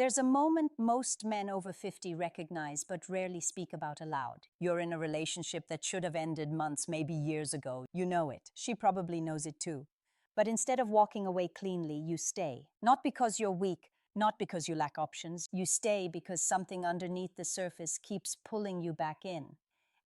There's a moment most men over 50 recognize but rarely speak about aloud. You're in a relationship that should have ended months, maybe years ago. You know it. She probably knows it too. But instead of walking away cleanly, you stay. Not because you're weak, not because you lack options. You stay because something underneath the surface keeps pulling you back in.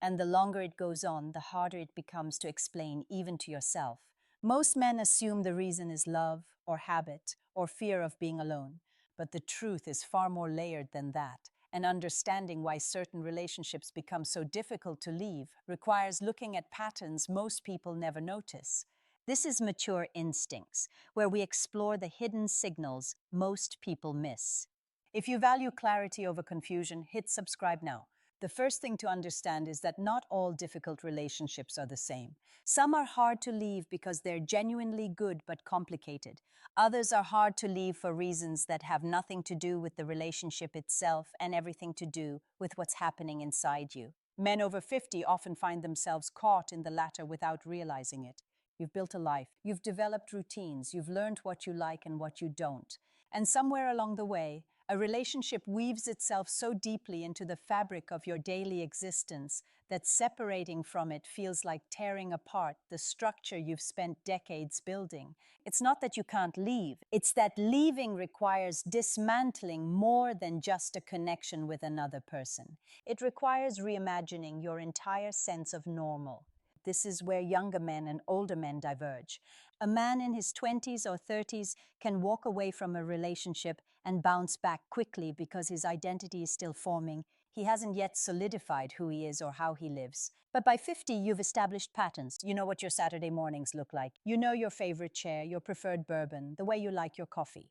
And the longer it goes on, the harder it becomes to explain, even to yourself. Most men assume the reason is love, or habit, or fear of being alone. But the truth is far more layered than that, and understanding why certain relationships become so difficult to leave requires looking at patterns most people never notice. This is mature instincts, where we explore the hidden signals most people miss. If you value clarity over confusion, hit subscribe now. The first thing to understand is that not all difficult relationships are the same. Some are hard to leave because they're genuinely good but complicated. Others are hard to leave for reasons that have nothing to do with the relationship itself and everything to do with what's happening inside you. Men over 50 often find themselves caught in the latter without realizing it. You've built a life, you've developed routines, you've learned what you like and what you don't. And somewhere along the way, a relationship weaves itself so deeply into the fabric of your daily existence that separating from it feels like tearing apart the structure you've spent decades building. It's not that you can't leave, it's that leaving requires dismantling more than just a connection with another person. It requires reimagining your entire sense of normal. This is where younger men and older men diverge. A man in his 20s or 30s can walk away from a relationship and bounce back quickly because his identity is still forming. He hasn't yet solidified who he is or how he lives. But by 50, you've established patterns. You know what your Saturday mornings look like. You know your favorite chair, your preferred bourbon, the way you like your coffee.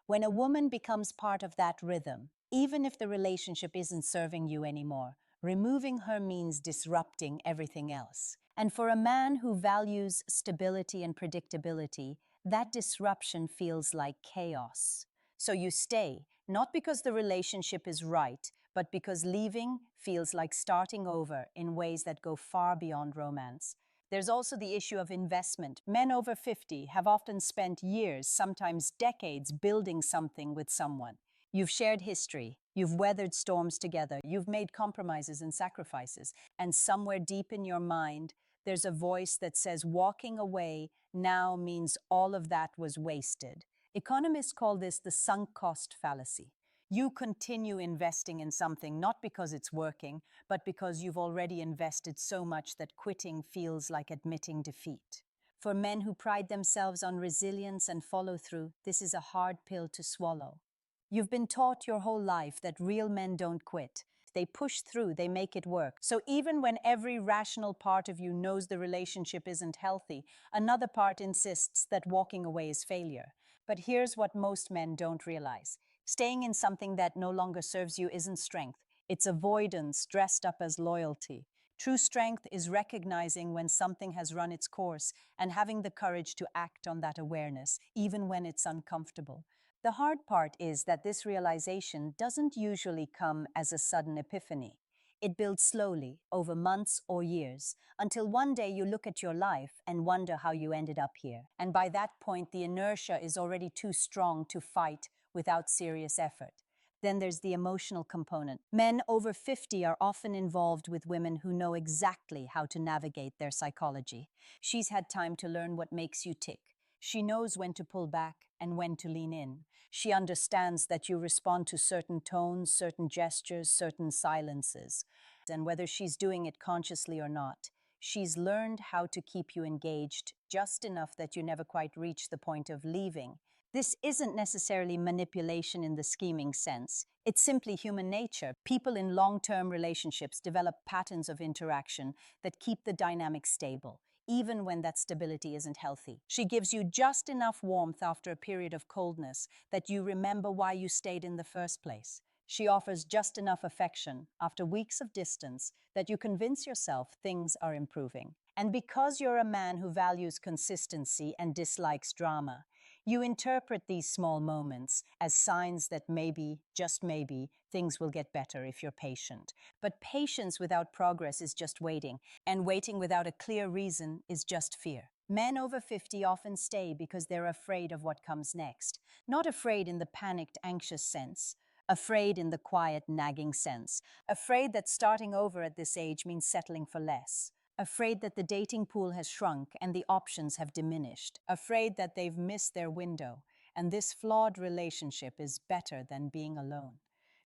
When a woman becomes part of that rhythm, even if the relationship isn't serving you anymore, removing her means disrupting everything else. And for a man who values stability and predictability, that disruption feels like chaos. So you stay, not because the relationship is right, but because leaving feels like starting over in ways that go far beyond romance. There's also the issue of investment. Men over 50 have often spent years, sometimes decades, building something with someone. You've shared history, you've weathered storms together, you've made compromises and sacrifices, and somewhere deep in your mind, there's a voice that says walking away now means all of that was wasted. Economists call this the sunk cost fallacy. You continue investing in something not because it's working, but because you've already invested so much that quitting feels like admitting defeat. For men who pride themselves on resilience and follow through, this is a hard pill to swallow. You've been taught your whole life that real men don't quit. They push through, they make it work. So even when every rational part of you knows the relationship isn't healthy, another part insists that walking away is failure. But here's what most men don't realize. Staying in something that no longer serves you isn't strength. It's avoidance dressed up as loyalty. True strength is recognizing when something has run its course and having the courage to act on that awareness, even when it's uncomfortable. The hard part is that this realization doesn't usually come as a sudden epiphany. It builds slowly, over months or years, until one day you look at your life and wonder how you ended up here. And by that point, the inertia is already too strong to fight without serious effort. Then there's the emotional component. Men over 50 are often involved with women who know exactly how to navigate their psychology. She's had time to learn what makes you tick. She knows when to pull back and when to lean in. She understands that you respond to certain tones, certain gestures, certain silences. And whether she's doing it consciously or not, she's learned how to keep you engaged just enough that you never quite reach the point of leaving. This isn't necessarily manipulation in the scheming sense. It's simply human nature. People in long-term relationships develop patterns of interaction that keep the dynamic stable, even when that stability isn't healthy. She gives you just enough warmth after a period of coldness that you remember why you stayed in the first place. She offers just enough affection after weeks of distance that you convince yourself things are improving. And because you're a man who values consistency and dislikes drama, you interpret these small moments as signs that maybe, just maybe, things will get better if you're patient. But patience without progress is just waiting, and waiting without a clear reason is just fear. Men over 50 often stay because they're afraid of what comes next. Not afraid in the panicked, anxious sense, Afraid in the quiet, nagging sense. Afraid that starting over at this age means settling for less. Afraid that the dating pool has shrunk and the options have diminished. Afraid that they've missed their window and this flawed relationship is better than being alone.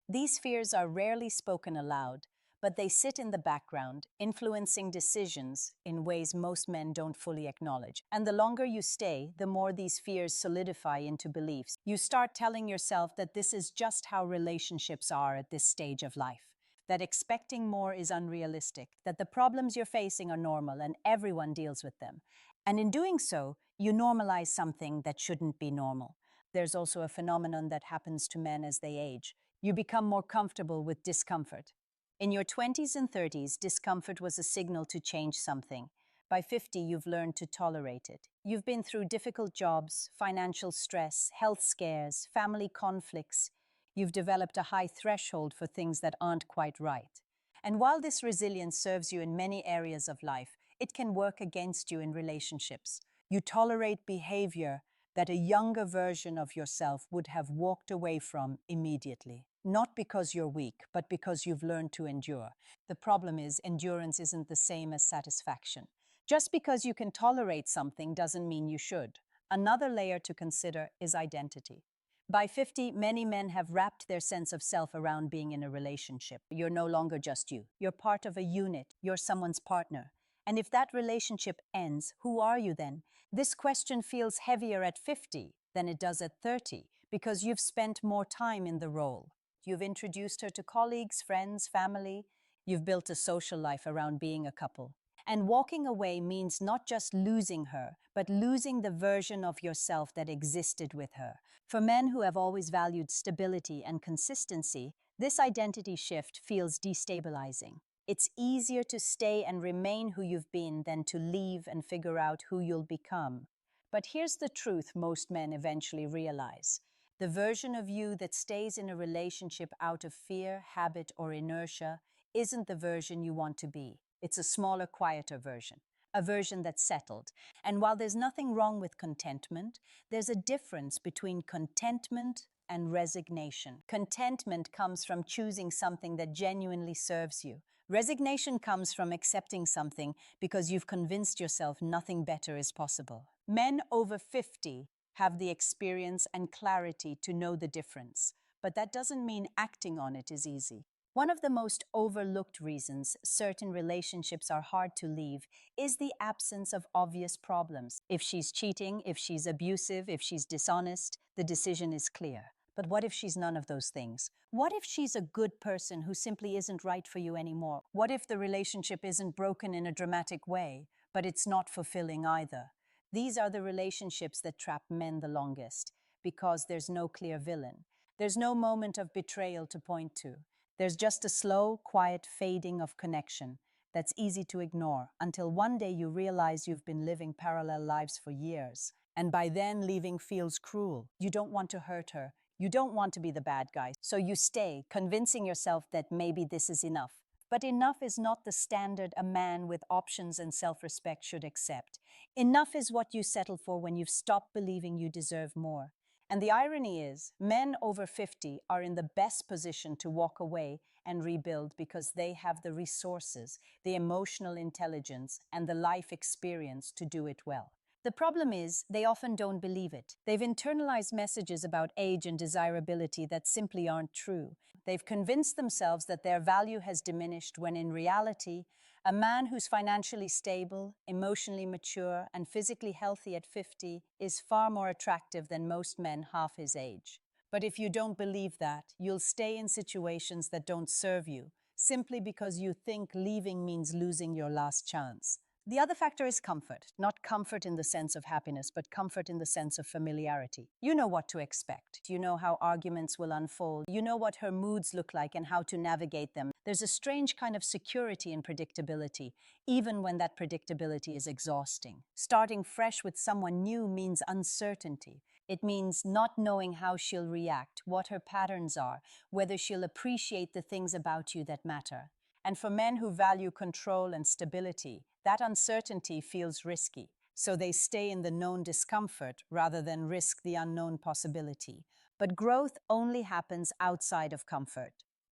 These fears are rarely spoken aloud, but they sit in the background, influencing decisions in ways most men don't fully acknowledge. And the longer you stay, the more these fears solidify into beliefs. You start telling yourself that this is just how relationships are at this stage of life, that expecting more is unrealistic, that the problems you're facing are normal and everyone deals with them. And in doing so, you normalize something that shouldn't be normal. There's also a phenomenon that happens to men as they age. You become more comfortable with discomfort. In your 20s and 30s, discomfort was a signal to change something. By 50, you've learned to tolerate it. You've been through difficult jobs, financial stress, health scares, family conflicts. You've developed a high threshold for things that aren't quite right. And while this resilience serves you in many areas of life, it can work against you in relationships. You tolerate behavior that a younger version of yourself would have walked away from immediately. Not because you're weak, but because you've learned to endure. The problem is, endurance isn't the same as satisfaction. Just because you can tolerate something doesn't mean you should. Another layer to consider is identity. By 50, many men have wrapped their sense of self around being in a relationship. You're no longer just you. You're part of a unit. You're someone's partner. And if that relationship ends, who are you then? This question feels heavier at 50 than it does at 30 because you've spent more time in the role. You've introduced her to colleagues, friends, family. You've built a social life around being a couple. And walking away means not just losing her, but losing the version of yourself that existed with her. For men who have always valued stability and consistency, this identity shift feels destabilizing. It's easier to stay and remain who you've been than to leave and figure out who you'll become. But here's the truth most men eventually realize. The version of you that stays in a relationship out of fear, habit, or inertia isn't the version you want to be. It's a smaller, quieter version, a version that's settled. And while there's nothing wrong with contentment, there's a difference between contentment and resignation. Contentment comes from choosing something that genuinely serves you. Resignation comes from accepting something because you've convinced yourself nothing better is possible. Men over 50 have the experience and clarity to know the difference, but that doesn't mean acting on it is easy. One of the most overlooked reasons certain relationships are hard to leave is the absence of obvious problems. If she's cheating, if she's abusive, if she's dishonest, the decision is clear. But what if she's none of those things? What if she's a good person who simply isn't right for you anymore? What if the relationship isn't broken in a dramatic way, but it's not fulfilling either? These are the relationships that trap men the longest, because there's no clear villain. There's no moment of betrayal to point to. There's just a slow, quiet fading of connection that's easy to ignore until one day you realize you've been living parallel lives for years. And by then, leaving feels cruel. You don't want to hurt her. You don't want to be the bad guy. So you stay, convincing yourself that maybe this is enough. But enough is not the standard a man with options and self-respect should accept. Enough is what you settle for when you've stopped believing you deserve more. And the irony is, men over 50 are in the best position to walk away and rebuild because they have the resources, the emotional intelligence, and the life experience to do it well. The problem is, they often don't believe it. They've internalized messages about age and desirability that simply aren't true. They've convinced themselves that their value has diminished when in reality, a man who's financially stable, emotionally mature, and physically healthy at 50 is far more attractive than most men half his age. But if you don't believe that, you'll stay in situations that don't serve you, simply because you think leaving means losing your last chance. The other factor is comfort, not comfort in the sense of happiness, but comfort in the sense of familiarity. You know what to expect. You know how arguments will unfold. You know what her moods look like and how to navigate them. There's a strange kind of security in predictability, even when that predictability is exhausting. Starting fresh with someone new means uncertainty. It means not knowing how she'll react, what her patterns are, whether she'll appreciate the things about you that matter. And for men who value control and stability, that uncertainty feels risky. So they stay in the known discomfort rather than risk the unknown possibility. But growth only happens outside of comfort.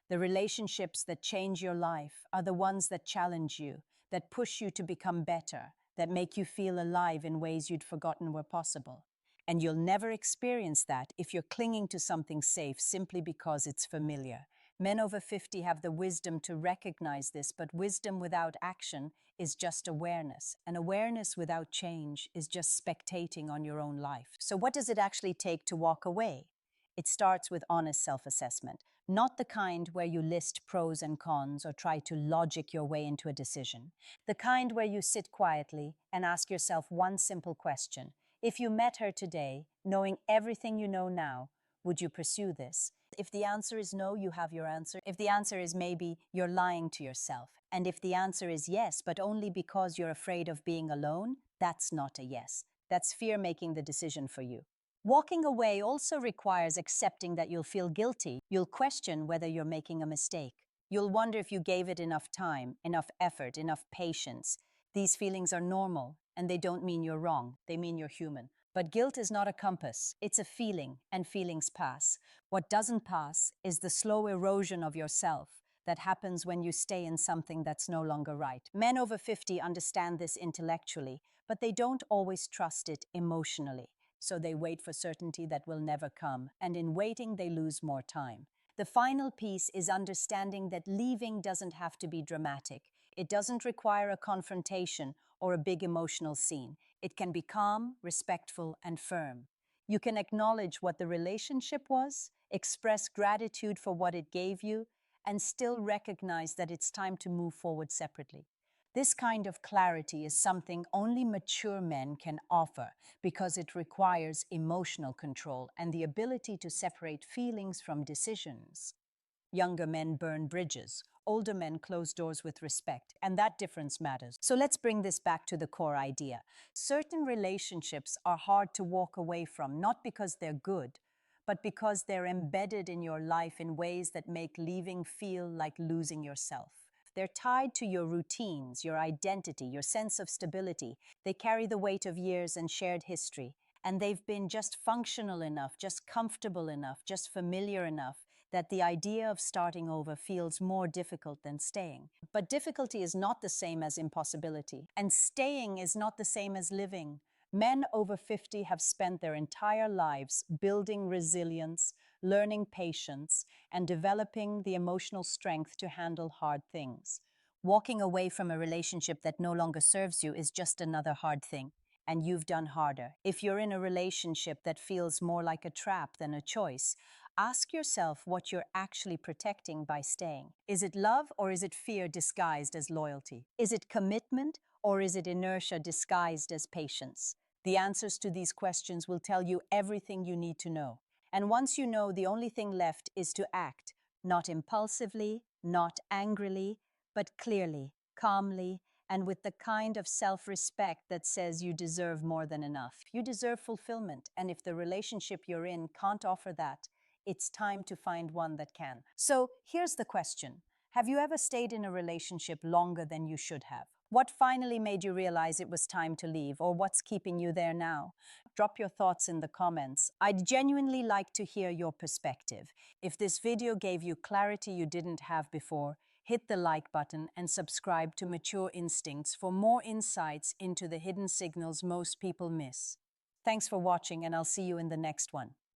The relationships that change your life are the ones that challenge you, that push you to become better, that make you feel alive in ways you'd forgotten were possible. And you'll never experience that if you're clinging to something safe simply because it's familiar. Men over 50 have the wisdom to recognize this, but wisdom without action is just awareness. And awareness without change is just spectating on your own life. So what does it actually take to walk away? It starts with honest self-assessment, not the kind where you list pros and cons or try to logic your way into a decision. The kind where you sit quietly and ask yourself one simple question. If you met her today, knowing everything you know now, would you pursue this? If the answer is no, you have your answer. If the answer is maybe, you're lying to yourself. And if the answer is yes, but only because you're afraid of being alone, that's not a yes. That's fear making the decision for you. Walking away also requires accepting that you'll feel guilty. You'll question whether you're making a mistake. You'll wonder if you gave it enough time, enough effort, enough patience. These feelings are normal, and they don't mean you're wrong. They mean you're human. But guilt is not a compass. It's a feeling, and feelings pass. What doesn't pass is the slow erosion of yourself that happens when you stay in something that's no longer right. Men over 50 understand this intellectually, but they don't always trust it emotionally. So they wait for certainty that will never come, and in waiting they lose more time. The final piece is understanding that leaving doesn't have to be dramatic. It doesn't require a confrontation or a big emotional scene. It can be calm, respectful, and firm. You can acknowledge what the relationship was, express gratitude for what it gave you, and still recognize that it's time to move forward separately. This kind of clarity is something only mature men can offer because it requires emotional control and the ability to separate feelings from decisions. Younger men burn bridges, older men close doors with respect, and that difference matters. So let's bring this back to the core idea. Certain relationships are hard to walk away from, not because they're good, but because they're embedded in your life in ways that make leaving feel like losing yourself. They're tied to your routines, your identity, your sense of stability. They carry the weight of years and shared history. And they've been just functional enough, just comfortable enough, just familiar enough that the idea of starting over feels more difficult than staying. But difficulty is not the same as impossibility. And staying is not the same as living. Men over 50 have spent their entire lives building resilience, learning patience, and developing the emotional strength to handle hard things. Walking away from a relationship that no longer serves you is just another hard thing, and you've done harder. If you're in a relationship that feels more like a trap than a choice, ask yourself what you're actually protecting by staying. Is it love or is it fear disguised as loyalty? Is it commitment or is it inertia disguised as patience? The answers to these questions will tell you everything you need to know. And once you know, the only thing left is to act, not impulsively, not angrily, but clearly, calmly, and with the kind of self-respect that says you deserve more than enough. You deserve fulfillment, and if the relationship you're in can't offer that, it's time to find one that can. So here's the question. Have you ever stayed in a relationship longer than you should have? What finally made you realize it was time to leave, or what's keeping you there now? Drop your thoughts in the comments. I'd genuinely like to hear your perspective. If this video gave you clarity you didn't have before, hit the like button and subscribe to Mature Instincts for more insights into the hidden signals most people miss. Thanks for watching, and I'll see you in the next one.